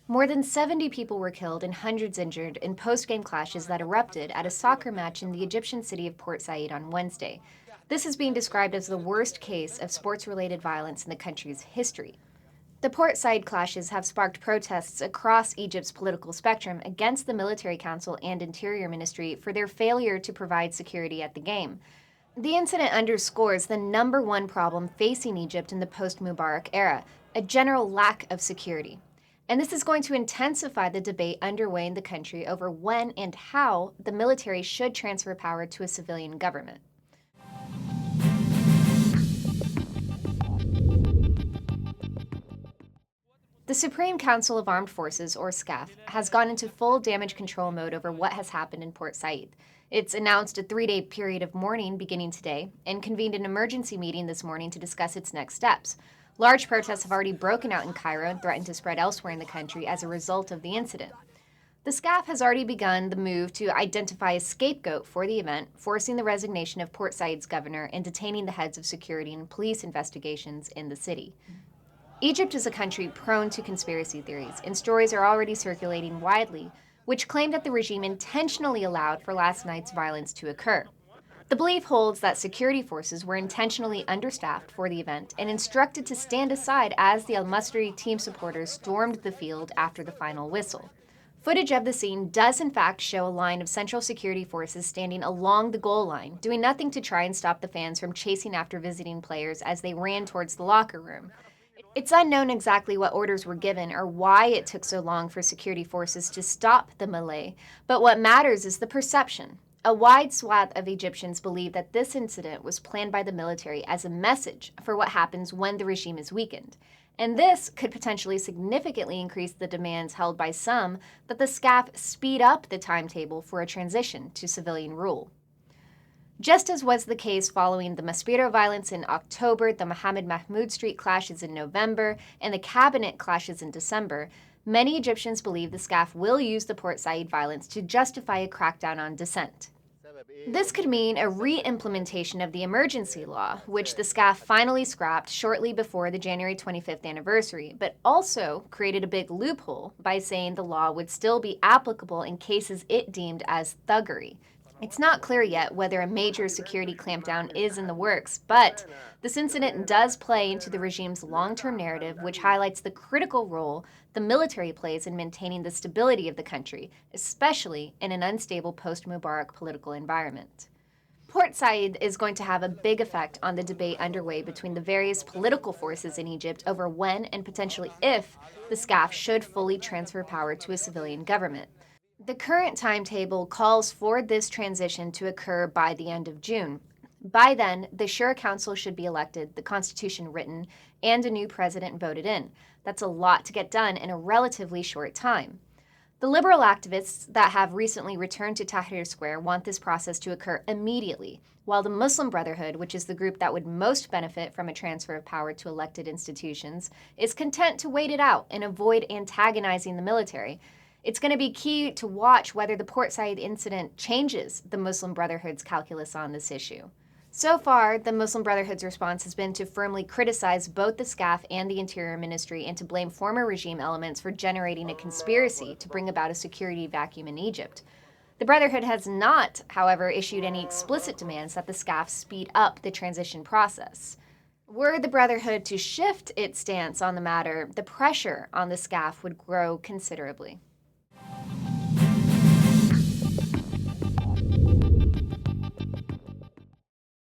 More than 70 people were killed and hundreds injured in post-game clashes that erupted at a soccer match in the Egyptian city of Port Said on Wednesday. This is being described as the worst case of sports-related violence in the country's history. The Port Said clashes have sparked protests across Egypt's political spectrum against the Military Council and Interior Ministry for their failure to provide security at the game. The incident underscores the number one problem facing Egypt in the post-Mubarak era, a general lack of security. And this is going to intensify the debate underway in the country over when and how the military should transfer power to a civilian government. The Supreme Council of Armed Forces, or SCAF, has gone into full damage control mode over what has happened in Port Said. It's announced a 3-day period of mourning beginning today and convened an emergency meeting this morning to discuss its next steps. Large protests have already broken out in Cairo and threatened to spread elsewhere in the country as a result of the incident. The SCAF has already begun the move to identify a scapegoat for the event, forcing the resignation of Port Said's governor and detaining the heads of security and police investigations in the city. Egypt is a country prone to conspiracy theories, and stories are already circulating widely, which claim that the regime intentionally allowed for last night's violence to occur. The belief holds that security forces were intentionally understaffed for the event and instructed to stand aside as the Al-Masri team supporters stormed the field after the final whistle. Footage of the scene does in fact show a line of Central Security forces standing along the goal line, doing nothing to try and stop the fans from chasing after visiting players as they ran towards the locker room. It's unknown exactly what orders were given or why it took so long for security forces to stop the melee, but what matters is the perception. A wide swath of Egyptians believe that this incident was planned by the military as a message for what happens when the regime is weakened. And this could potentially significantly increase the demands held by some that the SCAF speed up the timetable for a transition to civilian rule. Just as was the case following the Maspero violence in October, the Mohammed Mahmoud Street clashes in November, and the cabinet clashes in December, many Egyptians believe the SCAF will use the Port Said violence to justify a crackdown on dissent. This could mean a re-implementation of the emergency law, which the SCAF finally scrapped shortly before the January 25th anniversary, but also created a big loophole by saying the law would still be applicable in cases it deemed as thuggery. It's not clear yet whether a major security clampdown is in the works, but this incident does play into the regime's long-term narrative, which highlights the critical role the military plays in maintaining the stability of the country, especially in an unstable post-Mubarak political environment. Port Said is going to have a big effect on the debate underway between the various political forces in Egypt over when and potentially if the SCAF should fully transfer power to a civilian government. The current timetable calls for this transition to occur by the end of June. By then, the Shura Council should be elected, the constitution written, and a new president voted in. That's a lot to get done in a relatively short time. The liberal activists that have recently returned to Tahrir Square want this process to occur immediately, while the Muslim Brotherhood, which is the group that would most benefit from a transfer of power to elected institutions, is content to wait it out and avoid antagonizing the military. It's going to be key to watch whether the Port Said incident changes the Muslim Brotherhood's calculus on this issue. So far, the Muslim Brotherhood's response has been to firmly criticize both the SCAF and the Interior Ministry and to blame former regime elements for generating a conspiracy to bring about a security vacuum in Egypt. The Brotherhood has not, however, issued any explicit demands that the SCAF speed up the transition process. Were the Brotherhood to shift its stance on the matter, the pressure on the SCAF would grow considerably.